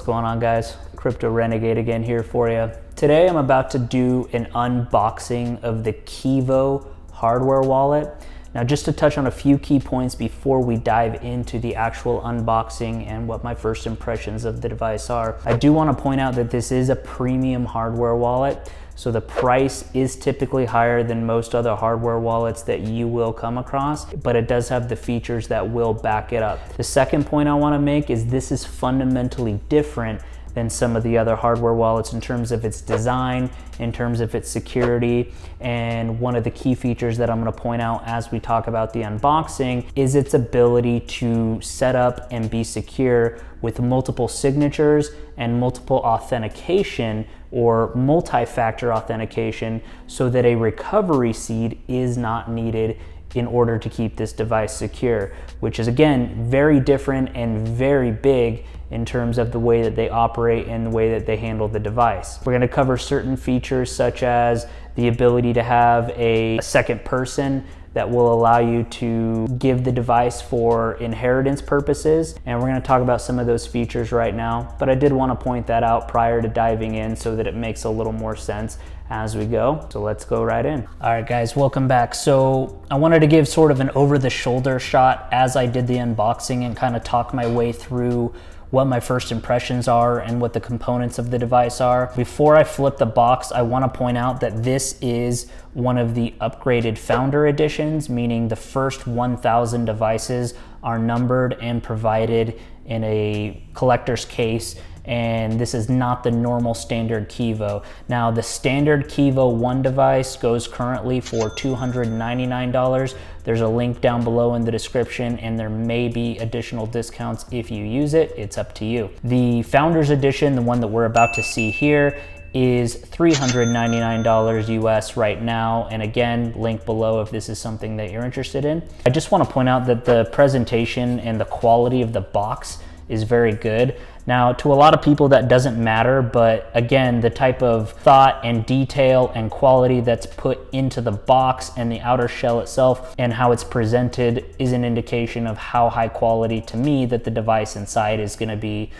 going on, guys? Crypto Renegade again here for you. Today I'm about to do an unboxing of the Keevo hardware wallet. Now, just to touch on a few key points before we dive into the actual unboxing and what my first impressions of the device are, I do want to point out that this is a premium hardware wallet. So the price is typically higher than most other hardware wallets that you will come across, but it does have the features that will back it up. The second point I want to make is this is fundamentally different than some of the other hardware wallets in terms of its design, in terms of its security. And one of the key features that I'm going to point out as we talk about the unboxing is its ability to set up and be secure with multiple signatures and multiple authentication or multi-factor authentication, so that a recovery seed is not needed in order to keep this device secure, which is again very different and very big in terms of the way that they operate and the way that they handle the device. We're going to cover certain features such as the ability to have a second person that will allow you to give the device for inheritance purposes. And we're going to talk about some of those features right now, but I did want to point that out prior to diving in so that it makes a little more sense as we go. So let's go right in. All right, guys, welcome back. So I wanted to give sort of an over-the-shoulder shot as I did the unboxing and kind of talk my way through what my first impressions are and what the components of the device are. Before I flip the box, I want to point out that this is one of the upgraded founder editions, meaning the first 1,000 devices are numbered and provided in a collector's case, and this is not the normal standard Keevo. Now, the standard Keevo 1 device goes currently for $299. There's a link down below in the description, and there may be additional discounts if you use it. It's up to you. The Founders Edition, the one that we're about to see here, is $399 US right now. And again, link below if this is something that you're interested in. I just want to point out that the presentation and the quality of the box is very good. Now, to a lot of people that doesn't matter, but again, the type of thought and detail and quality that's put into the box and the outer shell itself and how it's presented is an indication of how high quality to me that the device inside is going to be.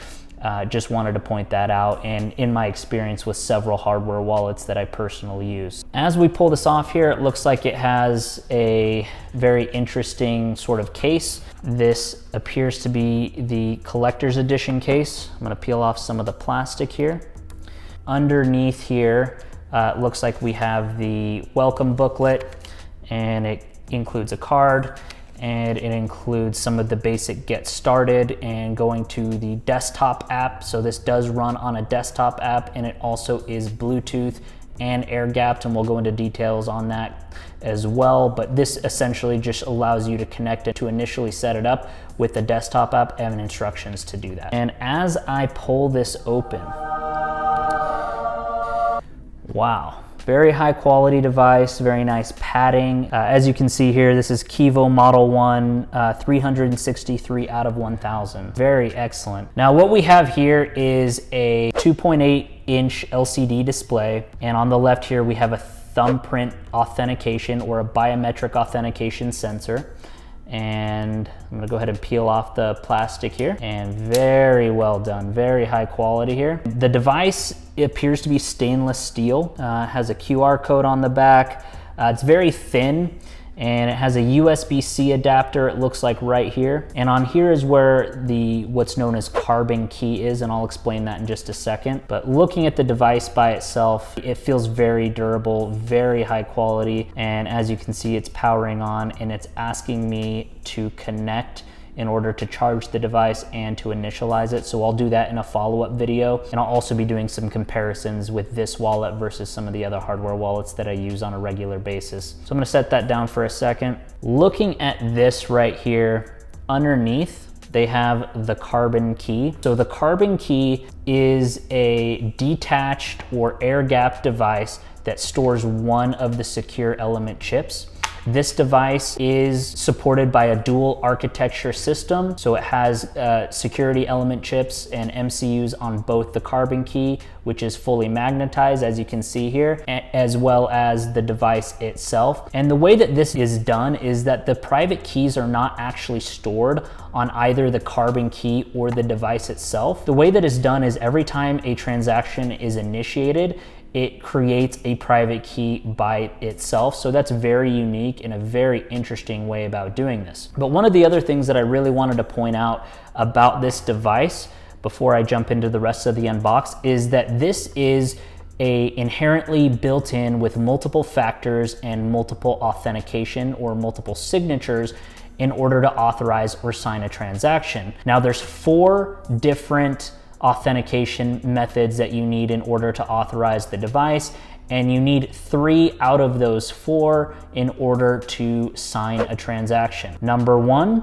Just wanted to point that out, and in my experience with several hardware wallets that I personally use. As we pull this off here, it looks like it has a very interesting sort of case. This appears to be the collector's edition case. I'm gonna peel off some of the plastic here. Underneath here, it looks like we have the welcome booklet, and it includes a card, and it includes some of the basic get started and going to the desktop app. So this does run on a desktop app, and it also is Bluetooth and air gapped, and we'll go into details on that as well. But this essentially just allows you to connect it to initially set it up with the desktop app and instructions to do that. And as I pull this open, wow. Very high quality device, very nice padding. As you can see here, this is Keevo Model 1, 363 out of 1,000. Very excellent. Now what we have here is a 2.8-inch LCD display, and on the left here we have a thumbprint authentication or a biometric authentication sensor. And I'm gonna go ahead and peel off the plastic here, and very well done, very high quality here. The device appears to be stainless steel, has a QR code on the back. It's very thin, and it has a USB-C adapter, it looks like right here. And on here is where the what's known as carbon key is, and I'll explain that in just a second. But looking at the device by itself, it feels very durable, very high quality. And as you can see, it's powering on, and it's asking me to connect in order to charge the device and to initialize it. So I'll do that in a follow-up video. And I'll also be doing some comparisons with this wallet versus some of the other hardware wallets that I use on a regular basis. So I'm gonna set that down for a second. Looking at this right here, underneath, they have the carbon key. So the carbon key is a detached or air-gapped device that stores one of the secure element chips. This device is supported by a dual architecture system. So it has security element chips and MCUs on both the carbon key, which is fully magnetized, as you can see here, as well as the device itself. And the way that this is done is that the private keys are not actually stored on either the carbon key or the device itself. The way that it's done is every time a transaction is initiated, it creates a private key by itself. So that's very unique and a very interesting way about doing this. But one of the other things that I really wanted to point out about this device before I jump into the rest of the unbox is that this is inherently built in with multiple factors and multiple authentication or multiple signatures in order to authorize or sign a transaction. Now there's 4 different authentication methods that you need in order to authorize the device, and you need 3 out of those 4 in order to sign a transaction. Number 1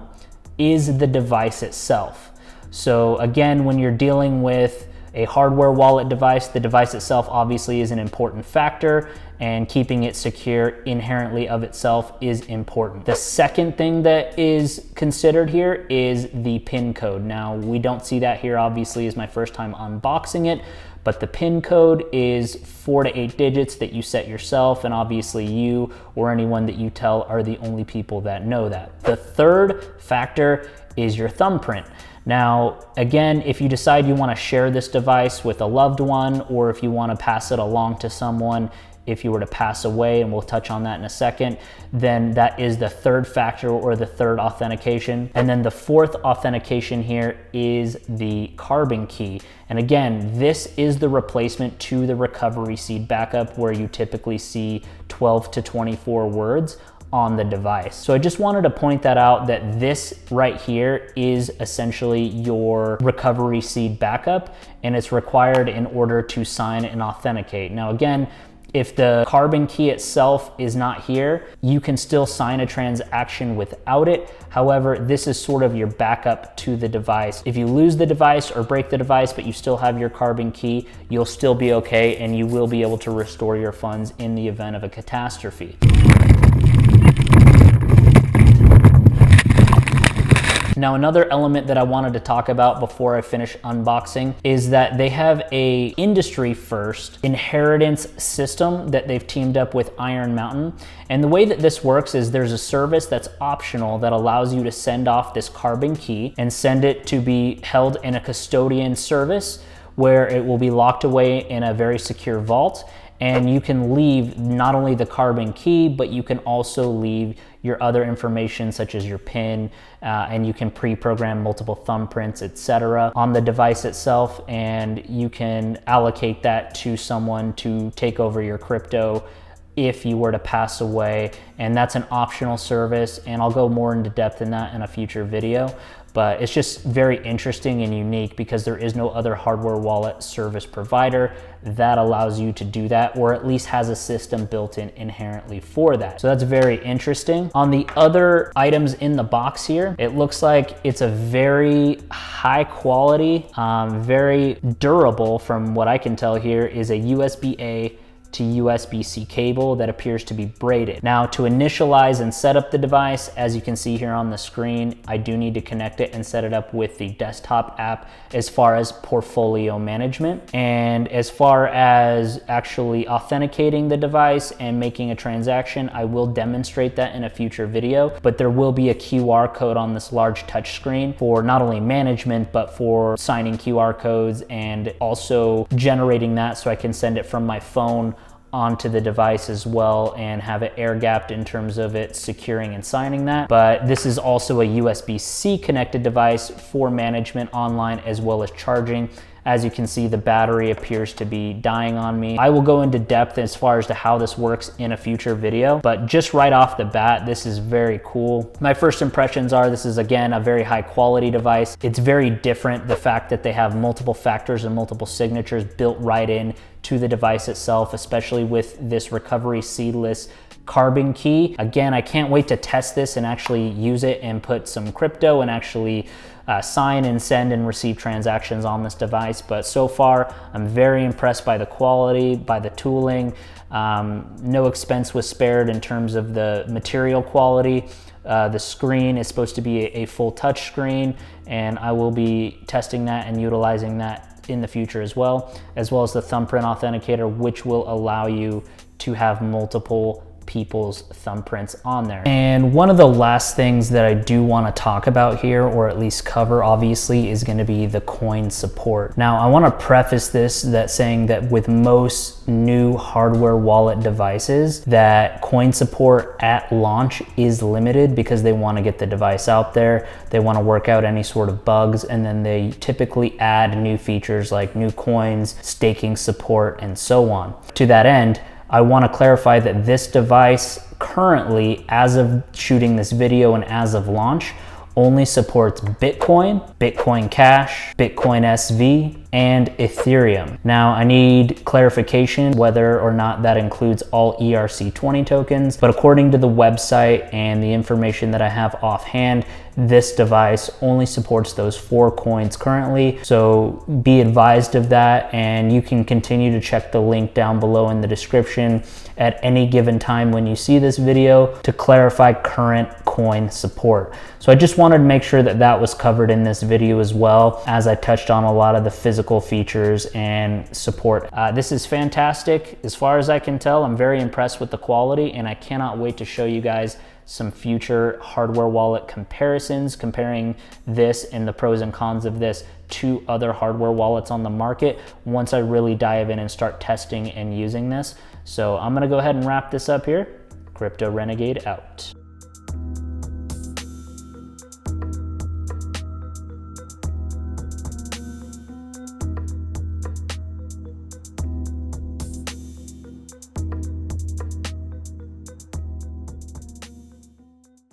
is the device itself. So again, when you're dealing with a hardware wallet device, the device itself obviously is an important factor, and keeping it secure inherently of itself is important. The second thing that is considered here is the PIN code. Now, we don't see that here, obviously, is my first time unboxing it, but the PIN code is 4 to 8 digits that you set yourself, and obviously you or anyone that you tell are the only people that know that. The third factor is your thumbprint. Now, again, if you decide you want to share this device with a loved one, or if you want to pass it along to someone, if you were to pass away, and we'll touch on that in a second, then that is the third factor or the third authentication. And then the fourth authentication here is the carbon key. And again, this is the replacement to the recovery seed backup, where you typically see 12 to 24 words on the device. So I just wanted to point that out, that this right here is essentially your recovery seed backup, and it's required in order to sign and authenticate. Now again, if the carbon key itself is not here, you can still sign a transaction without it. However, this is sort of your backup to the device. If you lose the device or break the device, but you still have your carbon key, you'll still be okay, and you will be able to restore your funds in the event of a catastrophe. Now, another element that I wanted to talk about before I finish unboxing is that they have a industry first inheritance system that they've teamed up with Iron Mountain. And the way that this works is there's a service that's optional that allows you to send off this carbon key and send it to be held in a custodian service, where it will be locked away in a very secure vault. And you can leave not only the carbon key, but you can also leave your other information, such as your PIN, and you can pre-program multiple thumbprints, etc., on the device itself, and you can allocate that to someone to take over your crypto if you were to pass away. And that's an optional service, and I'll go more into depth in that in a future video. But it's just very interesting and unique because there is no other hardware wallet service provider that allows you to do that, or at least has a system built in inherently for that. So that's very interesting. On the other items in the box here, it looks like it's a very high quality, very durable, from what I can tell here, is a USB-A to USB-C cable that appears to be braided. Now, to initialize and set up the device, as you can see here on the screen, I do need to connect it and set it up with the desktop app as far as portfolio management. And as far as actually authenticating the device and making a transaction, I will demonstrate that in a future video, but there will be a QR code on this large touch screen for not only management, but for signing QR codes and also generating that so I can send it from my phone onto the device as well and have it air gapped in terms of it securing and signing that. But this is also a USB-C connected device for management online as well as charging. As you can see, the battery appears to be dying on me. I will go into depth as far as to how this works in a future video, but just right off the bat, this is very cool. My first impressions are this is, again, a very high quality device. It's very different, the fact that they have multiple factors and multiple signatures built right in to the device itself, especially with this recovery seedless carbon key. Again, I can't wait to test this and actually use it and put some crypto and actually sign and send and receive transactions on this device. But so far, I'm very impressed by the quality, by the tooling. No expense was spared in terms of the material quality. The screen is supposed to be a full touch screen, and I will be testing that and utilizing that in the future as well as the thumbprint authenticator, which will allow you to have multiple people's thumbprints on there. And one of the last things that I do want to talk about here, or at least cover obviously, is going to be the coin support. Now I want to preface this saying that with most new hardware wallet devices, that coin support at launch is limited because they want to get the device out there, they want to work out any sort of bugs, and then they typically add new features like new coins, staking support, and so on. To that end, I want to clarify that this device currently, as of shooting this video and as of launch, only supports Bitcoin, Bitcoin Cash, Bitcoin SV, and Ethereum. Now, I need clarification whether or not that includes all ERC20 tokens, but according to the website and the information that I have offhand, this device only supports those 4 coins currently. So be advised of that, and you can continue to check the link down below in the description at any given time when you see this video to clarify current coin support. So I just wanted to make sure that that was covered in this video as well, as I touched on a lot of the physical features and support. This is fantastic. As far as I can tell, I'm very impressed with the quality, and I cannot wait to show you guys some future hardware wallet comparisons, comparing this and the pros and cons of this to other hardware wallets on the market once I really dive in and start testing and using this. So I'm gonna go ahead and wrap this up here. Crypto Renegade out.